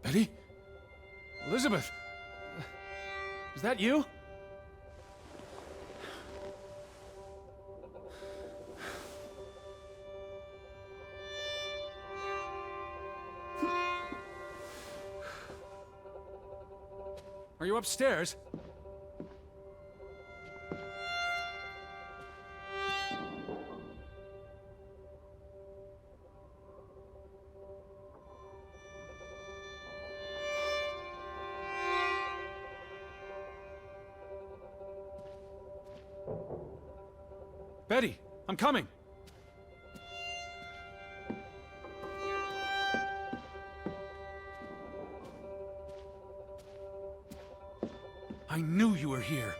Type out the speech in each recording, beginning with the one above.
Betty? Elizabeth? Is that you? Are you upstairs? Betty, I'm coming. I knew you were here.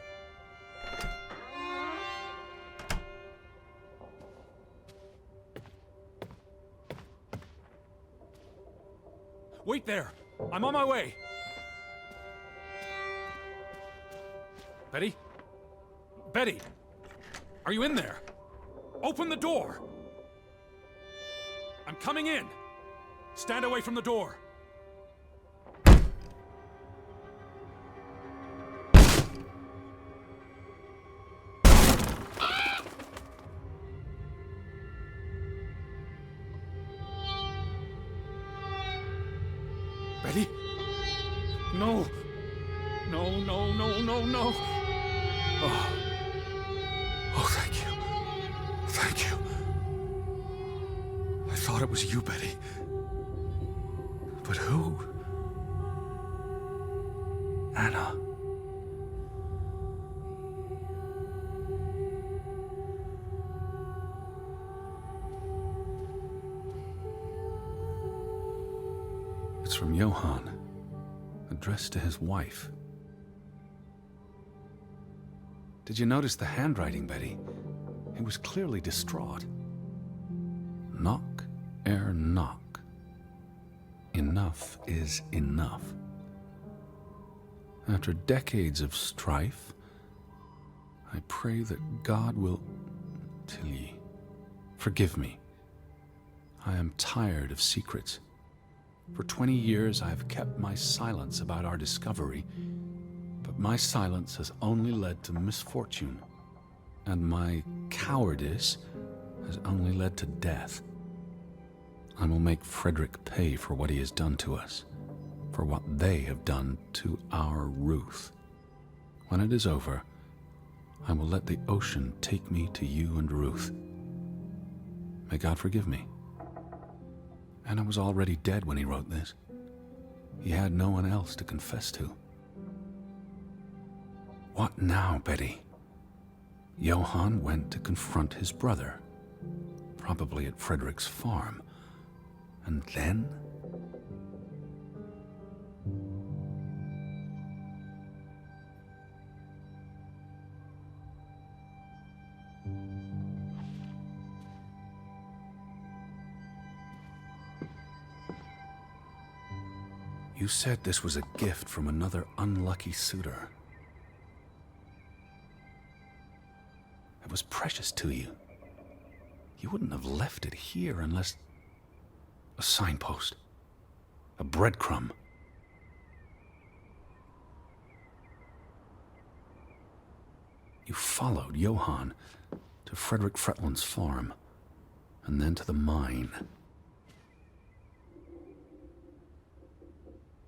Wait there. I'm on my way. Betty? Betty! Are you in there? Open the door! I'm coming in! Stand away from the door! Betty? No! No, no, no, no, no! Oh. Oh, thank you. Thank you. I thought it was you, Betty. But who? Anna. It's from Johann, addressed to his wife. Did you notice the handwriting, Betty? He was clearly distraught. Knock ere knock. Enough is enough. After decades of strife, I pray that God will... Tilly, forgive me. I am tired of secrets. For 20 years I have kept my silence about our discovery, but my silence has only led to misfortune, and my cowardice has only led to death. I will make Frederick pay for what he has done to us, for what they have done to our Ruth. When it is over, I will let the ocean take me to you and Ruth. May God forgive me. Anna was already dead when he wrote this. He had no one else to confess to. What now, Betty? Johann went to confront his brother, probably at Frederick's farm. And then? You said this was a gift from another unlucky suitor. It was precious to you. You wouldn't have left it here unless... A signpost. A breadcrumb. You followed Johann to Frederick Fretland's farm, and then to the mine.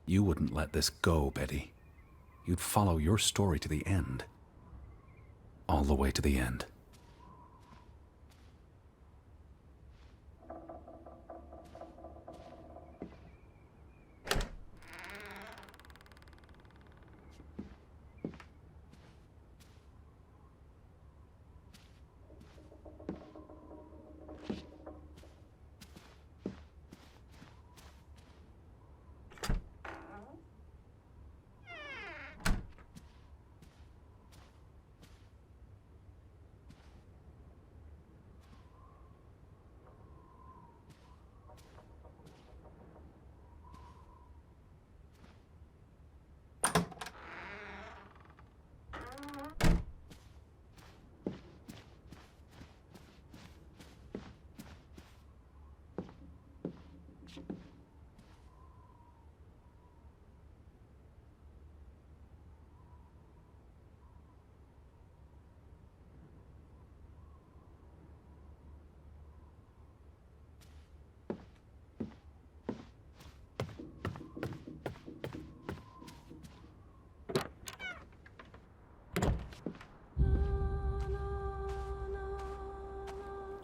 You wouldn't let this go, Betty. You'd follow your story to the end. All the way to the end.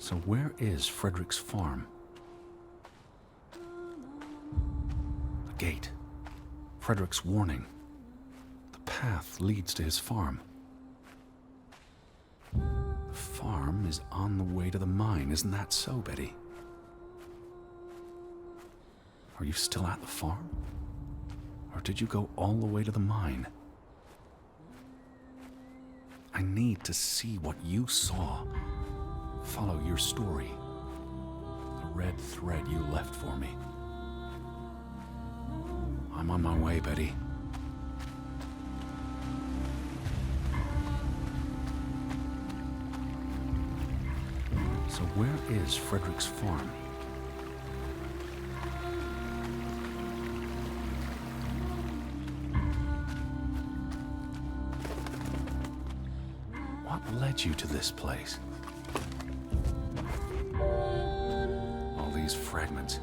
So where is Frederick's farm? The gate. Frederick's warning. The path leads to his farm. The farm is on the way to the mine, isn't that so, Betty? Are you still at the farm? Or did you go all the way to the mine? I need to see what you saw. Follow your story. The red thread you left for me. I'm on my way, Betty. So where is Frederick's farm? What led you to this place? All these fragments.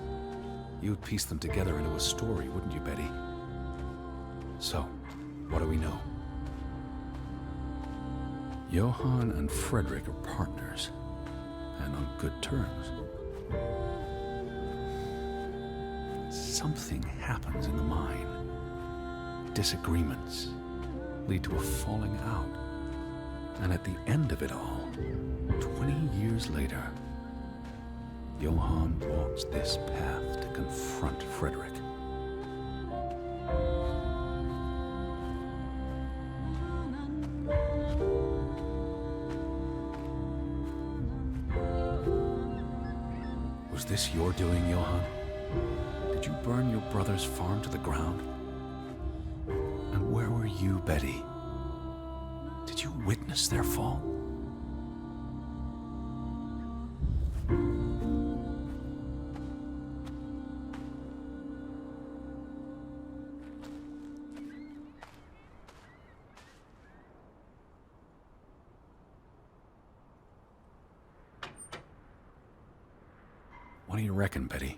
You would piece them together into a story, wouldn't you, Betty? So, what do we know? Johann and Frederick are partners, and on good terms. Something happens in the mine. Disagreements lead to a falling out. And at the end of it all, 20 years later, Johann walks this path to confront Frederick. Was this your doing, Johann? Did you burn your brother's farm to the ground? And where were you, Betty? Did you witness their fall? What do you reckon, Betty?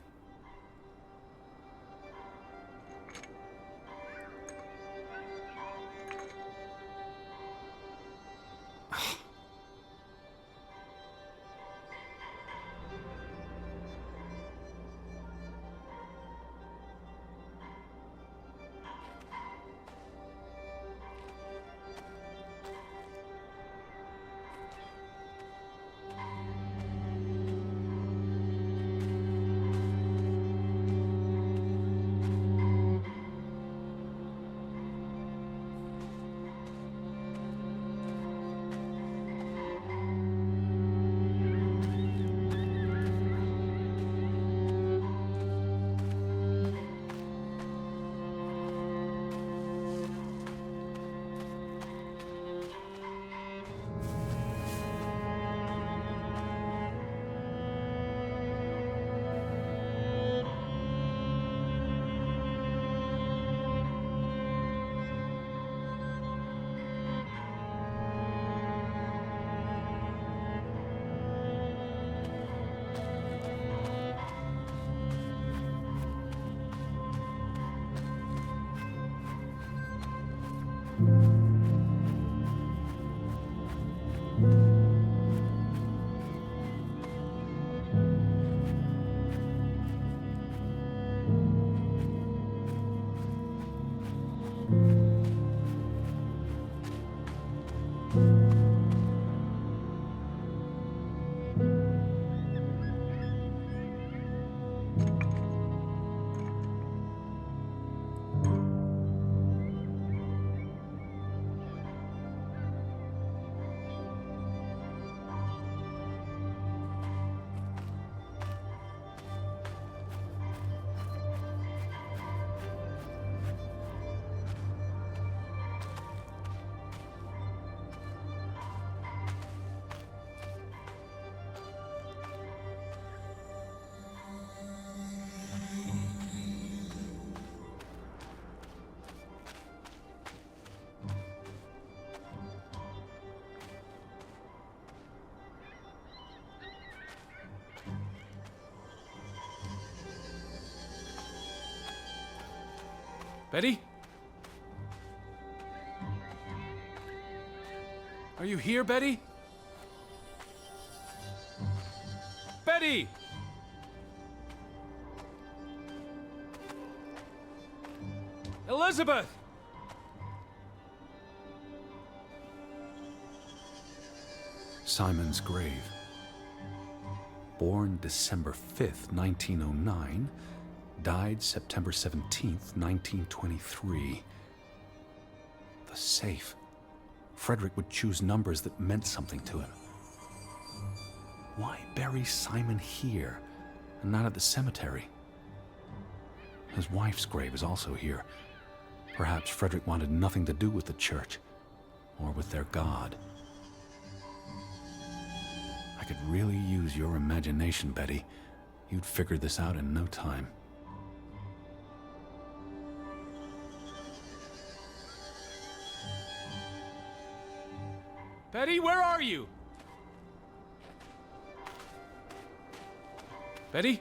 Betty? Are you here, Betty? Betty! Elizabeth! Simon's grave. Born December 5th, 1909, died September 17th, 1923. The safe. Frederick would choose numbers that meant something to him. Why bury Simon here and not at the cemetery? His wife's grave is also here. Perhaps Frederick wanted nothing to do with the church or with their God. I could really use your imagination, Betty. You'd figure this out in no time. Betty, where are you? Betty?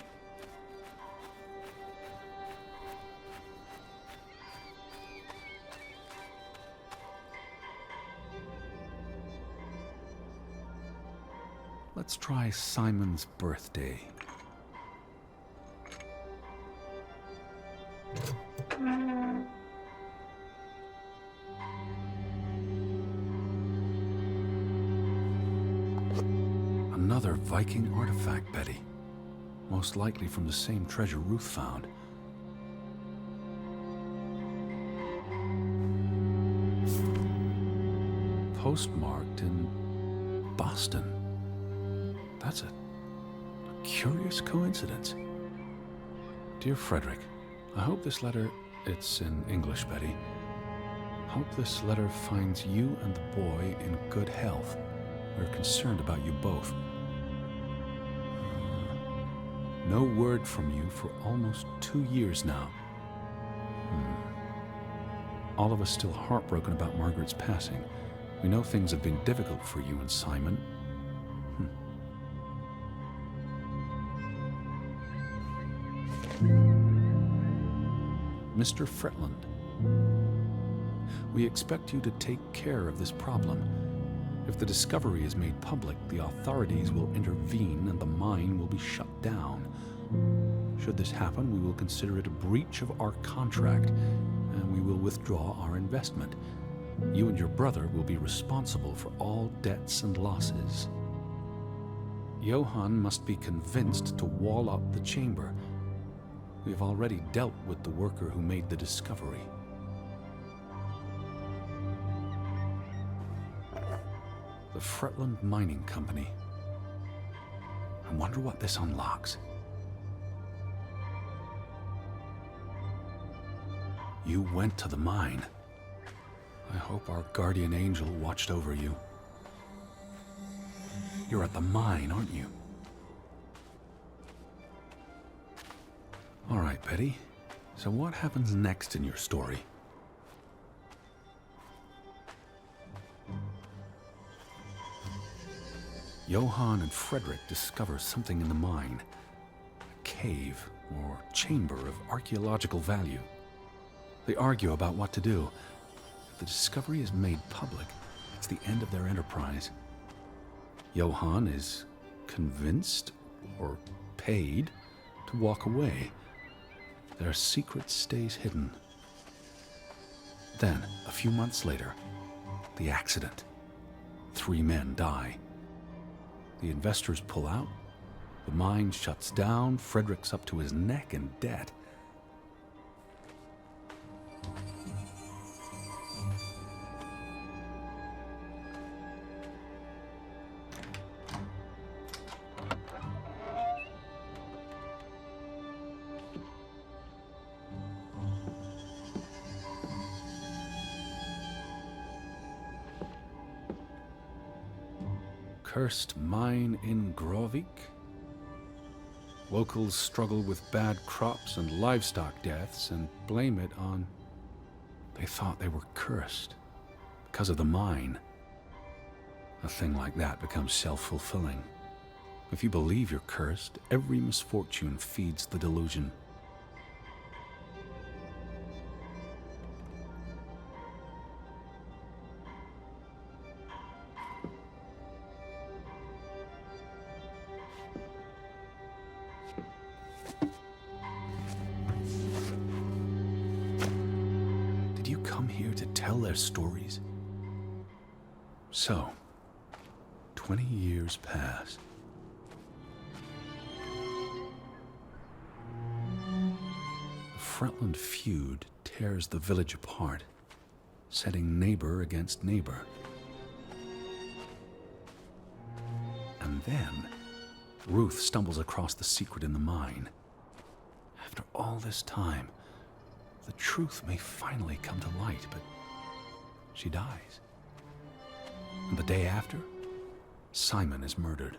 Let's try Simon's birthday. Another Viking artifact, Betty. Most likely from the same treasure Ruth found. Postmarked in Boston. That's a curious coincidence. Dear Frederick, I hope this letter, it's in English, Betty. Hope this letter finds you and the boy in good health. We're concerned about you both. No word from you for almost 2 years now. All of us still heartbroken about Margaret's passing. We know things have been difficult for you and Simon. Mr. Fretland, we expect you to take care of this problem. If the discovery is made public, the authorities will intervene and the mine will be shut down. Should this happen, we will consider it a breach of our contract and we will withdraw our investment. You and your brother will be responsible for all debts and losses. Johann must be convinced to wall up the chamber. We have already dealt with the worker who made the discovery. The Fretland Mining Company. I wonder what this unlocks. You went to the mine. I hope our guardian angel watched over you. You're at the mine, aren't you? All right, Betty. So what happens next in your story? Johann and Frederick discover something in the mine. A cave or chamber of archaeological value. They argue about what to do. If the discovery is made public, it's the end of their enterprise. Johann is convinced or paid to walk away. Their secret stays hidden. Then, a few months later, the accident. 3 men die. The investors pull out. The mine shuts down. Frederick's up to his neck in debt. Cursed mine in Grovik. Locals struggle with bad crops and livestock deaths and blame it on... They thought they were cursed because of the mine. A thing like that becomes self-fulfilling. If you believe you're cursed, every misfortune feeds the delusion. tell their stories. So, 20 years pass. The Fretland feud tears the village apart, setting neighbor against neighbor. And then, Ruth stumbles across the secret in the mine. After all this time, the truth may finally come to light, but she dies. And the day after, Simon is murdered.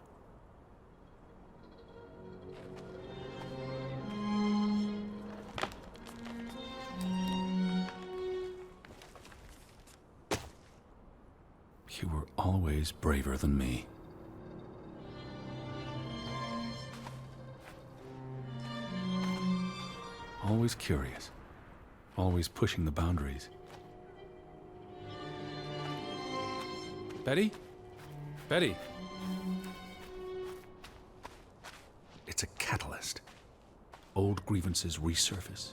You were always braver than me. Always curious. Always pushing the boundaries. Betty? Betty? It's a catalyst. Old grievances resurface.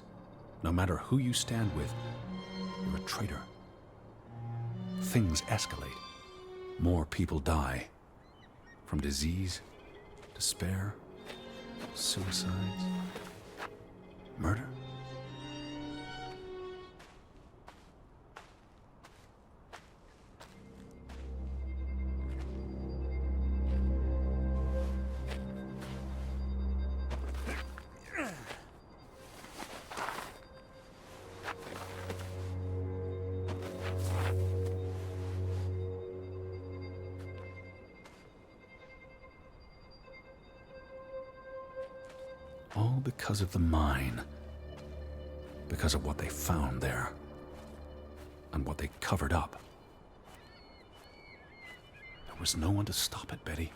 No matter who you stand with, you're a traitor. Things escalate. More people die. From disease, despair, suicides, murder. All because of the mine. Because of what they found there. And what they covered up. There was no one to stop it, Betty.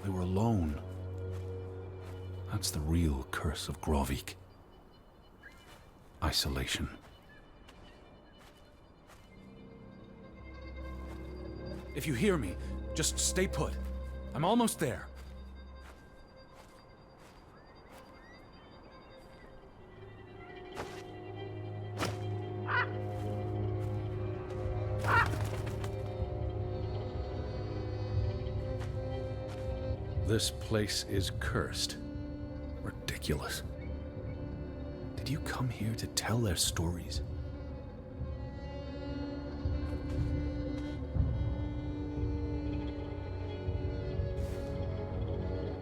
They were alone. That's the real curse of Grovik. Isolation. If you hear me, just stay put. I'm almost there. This place is cursed. Ridiculous. Did you come here to tell their stories?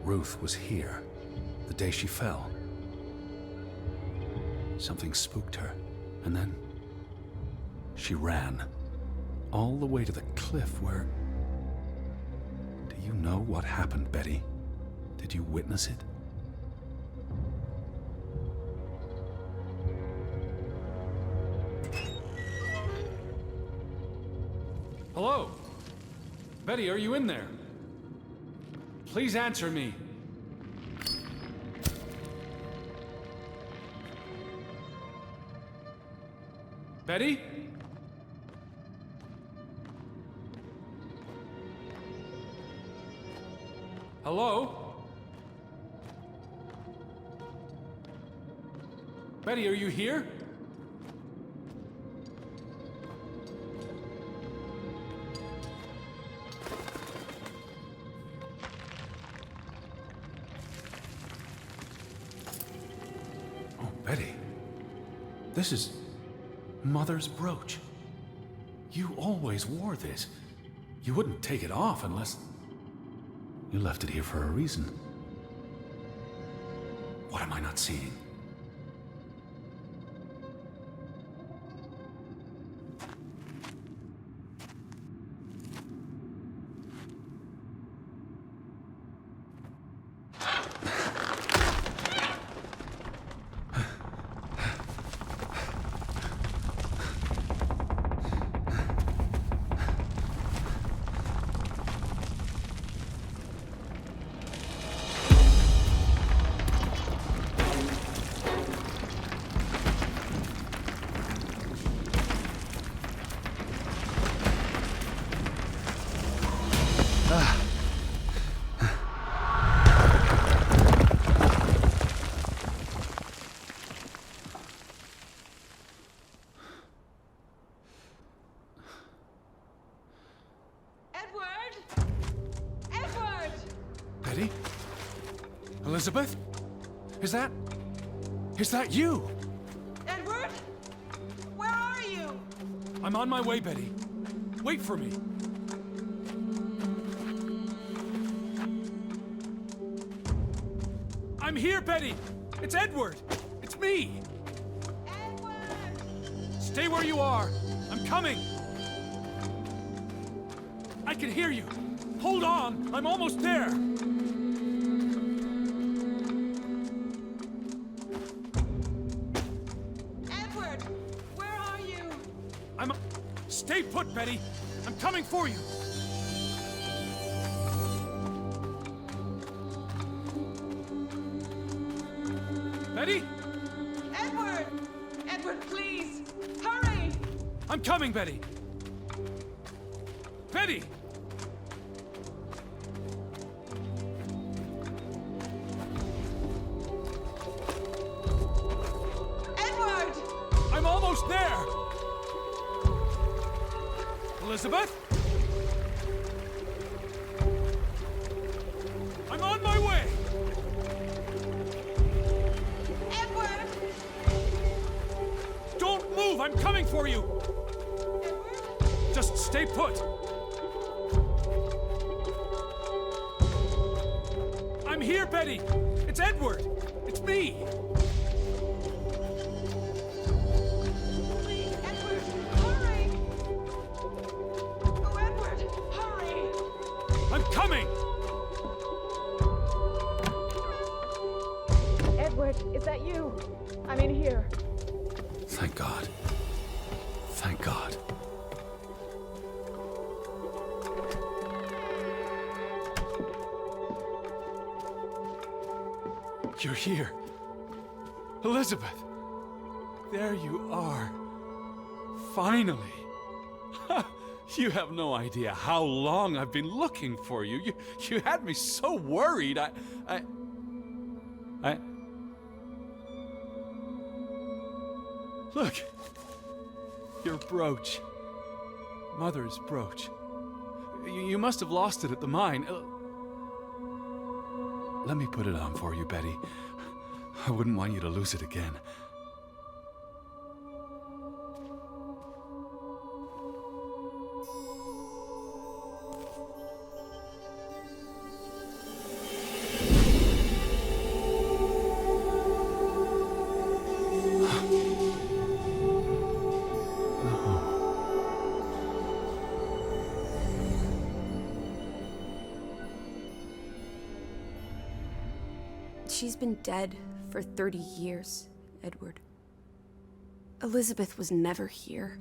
Ruth was here the day she fell. Something spooked her, and then she ran all the way to the cliff where... Do you know what happened, Betty? Did you witness it? Hello? Betty, are you in there? Please answer me. Betty? Hello? Betty, are you here? Oh, Betty. This is Mother's brooch. You always wore this. You wouldn't take it off unless... You left it here for a reason. What am I not seeing? Betty? Elizabeth? Is that you? Edward? Where are you? I'm on my way, Betty. Wait for me. I'm here, Betty! It's Edward! It's me! Edward! Stay where you are! I'm coming! I can hear you! Hold on! I'm almost there! Edward! Where are you? Stay put, Betty! I'm coming for you! Betty? Edward! Edward, please! Hurry! I'm coming, Betty! Betty! Edward! I'm almost there! Elizabeth? I'm on my way! Edward! Don't move! I'm coming for you! Edward? Just stay put! I'm here, Betty! It's Edward! It's me! Please, Edward, hurry! Oh, Edward, hurry! I'm coming! Edward, is that you? I'm in here. Thank God. Thank God. You're here. Elizabeth! There you are. Finally. You have no idea how long I've been looking for you. You had me so worried. Look. Your brooch. Mother's brooch. You must have lost it at the mine. Let me put it on for you, Betty. I wouldn't want you to lose it again. She's been dead for 30 years, Edward. Elizabeth was never here.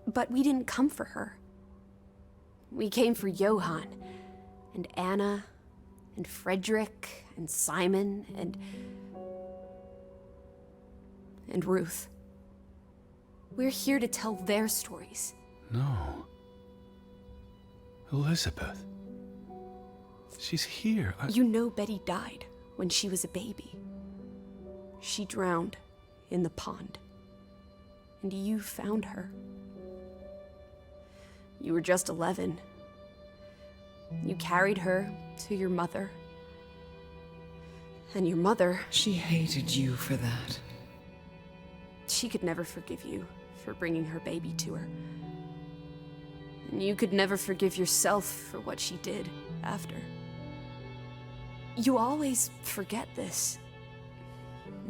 But we didn't come for her. We came for Johann, and Anna, and Frederick, and Simon, and Ruth. We're here to tell their stories. No. Elizabeth. She's here. You know Betty died when she was a baby. She drowned in the pond. And you found her. You were just 11. You carried her to your mother. And your mother... She hated you for that. She could never forgive you for bringing her baby to her. And you could never forgive yourself for what she did after. You always forget this.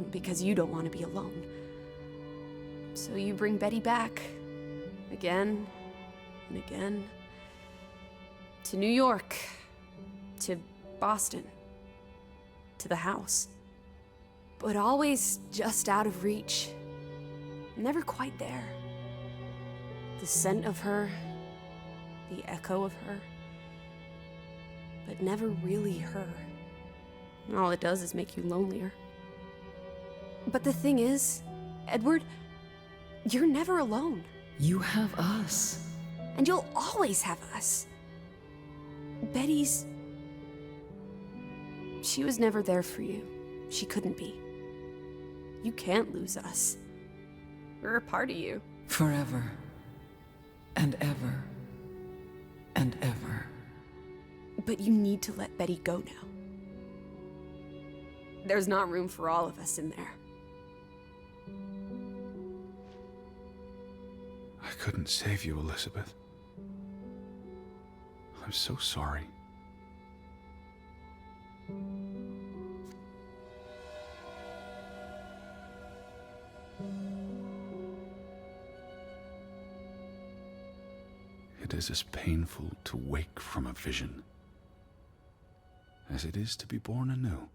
Because you don't want to be alone. So you bring Betty back. Again and again. To New York. To Boston. To the house. But always just out of reach. Never quite there. The scent of her. The echo of her. But never really her. All it does is make you lonelier. But the thing is, Edward, you're never alone. You have us. And you'll always have us. Betty's... She was never there for you. She couldn't be. You can't lose us. We're a part of you. Forever. And ever. And ever. But you need to let Betty go now. There's not room for all of us in there. I couldn't save you, Elizabeth. I'm so sorry. It is as painful to wake from a vision as it is to be born anew.